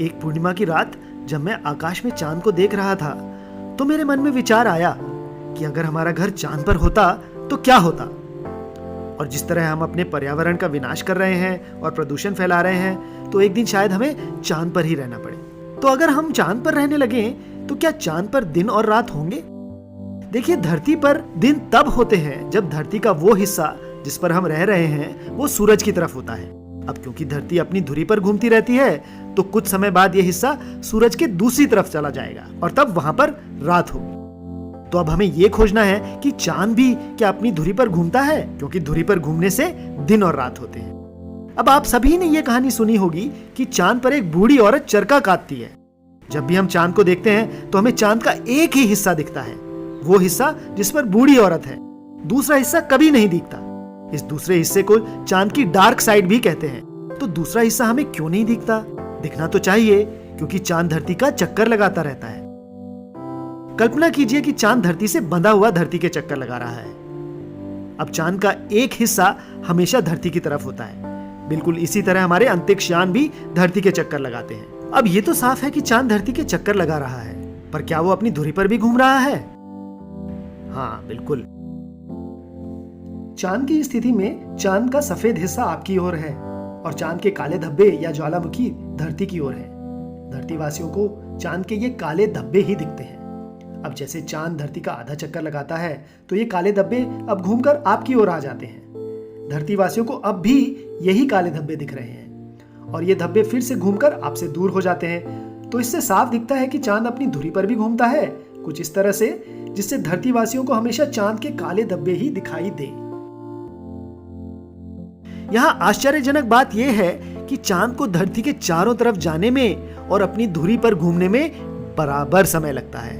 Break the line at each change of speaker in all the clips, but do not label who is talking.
एक पूर्णिमा की रात जब मैं आकाश में चांद को देख रहा था तो मेरे मन में विचार आया कि अगर हमारा घर चांद पर होता तो क्या होता। और जिस तरह हम अपने पर्यावरण का विनाश कर रहे हैं और प्रदूषण फैला रहे हैं तो एक दिन शायद हमें चांद पर ही रहना पड़े। तो अगर हम चांद पर रहने लगे तो क्या चांद पर दिन और रात होंगे? देखिए, धरती पर दिन तब होते हैं जब धरती का वो हिस्सा जिस पर हम रह रहे हैं वो सूरज की तरफ होता है। अब क्योंकि धरती अपनी धुरी पर घूमती रहती है तो कुछ समय बाद यह हिस्सा सूरज के दूसरी तरफ चला जाएगा और तब वहां पर रात होगी। तो अब हमें यह खोजना है कि चांद भी क्या अपनी धुरी पर घूमता है, क्योंकि धुरी पर घूमने से दिन और रात होते हैं। अब आप सभी ने यह कहानी सुनी होगी कि चांद पर एक बूढ़ी औरत चरखा काटती है। जब भी हम चांद को देखते हैं तो हमें चांद का एक ही हिस्सा दिखता है, वो हिस्सा जिस पर बूढ़ी औरत है। दूसरा हिस्सा कभी नहीं दिखता। इस दूसरे हिस्से को चांद की डार्क साइड भी कहते हैं। तो दूसरा हिस्सा हमें क्यों नहीं दिखता? दिखना तो चाहिए, क्योंकि चांद धरती का चक्कर लगाता रहता है। कल्पना कीजिए कि चांद धरती से बंधा हुआ धरती के चक्कर लगा रहा है। अब चांद का एक हिस्सा हमेशा धरती की तरफ होता है। बिल्कुल इसी तरह हमारे अंतरिक्ष यान भी धरती के चक्कर लगाते हैं। अब यह तो साफ है कि चांद धरती के चक्कर लगा रहा है, पर क्या वो अपनी धुरी पर भी घूम रहा है? हाँ, बिल्कुल। चांद की स्थिति में चांद का सफेद हिस्सा आपकी ओर है और चांद के काले धब्बे या ज्वालामुखी धरती की ओर है। धरतीवासियों को चांद के ये काले धब्बे ही दिखते हैं। अब जैसे चांद धरती का आधा चक्कर लगाता है तो ये काले धब्बे अब घूमकर आपकी ओर आ जाते हैं। धरतीवासियों को अब भी यही काले धब्बे दिख रहे हैं और ये धब्बे फिर से घूमकर आपसे दूर हो जाते हैं। तो इससे साफ दिखता है कि चांद अपनी धुरी पर भी घूमता है, कुछ इस तरह से जिससे धरतीवासियों को हमेशा चांद के काले धब्बे ही दिखाई दे। यहाँ आश्चर्यजनक बात यह है कि चांद को धरती के चारों तरफ जाने में और अपनी धुरी पर घूमने में बराबर समय लगता है,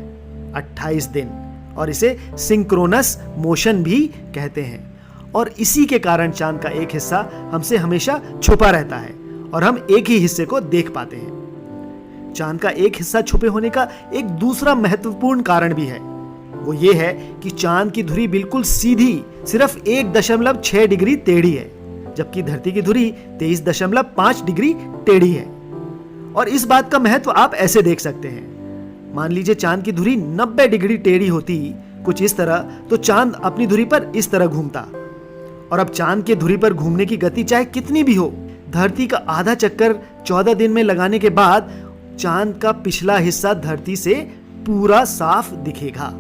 28 दिन, और इसे सिंक्रोनस मोशन भी कहते हैं। और इसी के कारण चांद का एक हिस्सा हमसे हमेशा छुपा रहता है और हम एक ही हिस्से को देख पाते हैं। चांद का एक हिस्सा छुपे होने का एक दूसरा महत्वपूर्ण कारण भी है। वो ये है कि चांद की धुरी बिल्कुल सीधी सिर्फ 1.6 डिग्री टेढ़ी है, जबकि धरती की धुरी 23.5 डिग्री टेढ़ी है। और इस बात का महत्व आप ऐसे देख सकते हैं। मान लीजिए चांद की धुरी 90 डिग्री टेढ़ी होती, कुछ इस तरह, तो चांद अपनी धुरी पर इस तरह घूमता। और अब चांद के धुरी पर घूमने की गति चाहे कितनी भी हो, धरती का आधा चक्कर 14 दिन में लगाने के बाद चांद का पिछला हिस्सा धरती से पूरा साफ दिखेगा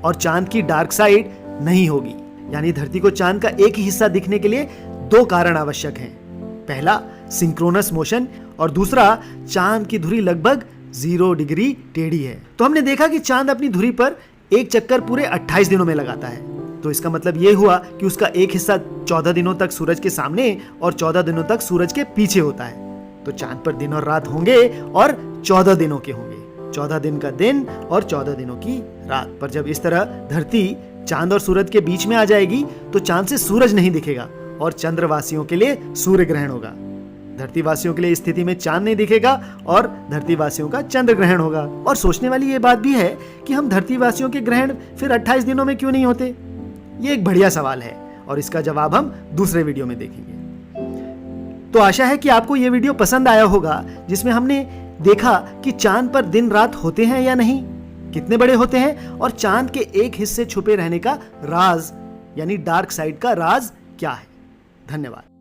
और चांद की डार्क साइड नहीं होगी। यानी धरती को चांद का एक ही हिस्सा दिखने के लिए 2 कारण आवश्यक हैं। पहला, सिंक्रोनस मोशन, और दूसरा, चांद की धुरी लगभग 0 डिग्री टेढ़ी है। तो हमने देखा कि चांद अपनी धुरी पर एक चक्कर पूरे 28 दिनों में लगाता है। तो इसका मतलब यह हुआ कि उसका एक हिस्सा 14 दिनों तक सूरज के सामने और 14 दिनों तक सूरज के पीछे होता है। तो चांद पर दिन और रात होंगे और 14 दिनों के होंगे, 14 दिन का दिन और 14 दिनों की रात। पर जब इस तरह धरती चांद और सूरज के बीच में आ जाएगी तो चांद से सूरज नहीं दिखेगा और चंद्रवासियों के लिए सूर्य ग्रहण होगा। धरतीवासियों के लिए इस स्थिति में चांद नहीं दिखेगा और धरतीवासियों का चंद्र ग्रहण होगा। और सोचने वाली ये बात भी है कि हम धरतीवासियों के ग्रहण फिर 28 दिनों में क्यों नहीं होते? ये एक बढ़िया सवाल है और इसका जवाब हम दूसरे वीडियो में देखेंगे। तो आशा है कि आपको यह वीडियो पसंद आया होगा, जिसमें हमने देखा कि चांद पर दिन रात होते हैं या नहीं, कितने बड़े होते हैं, और चांद के एक हिस्से छुपे रहने का राज यानी डार्क साइड का राज क्या है। धन्यवाद।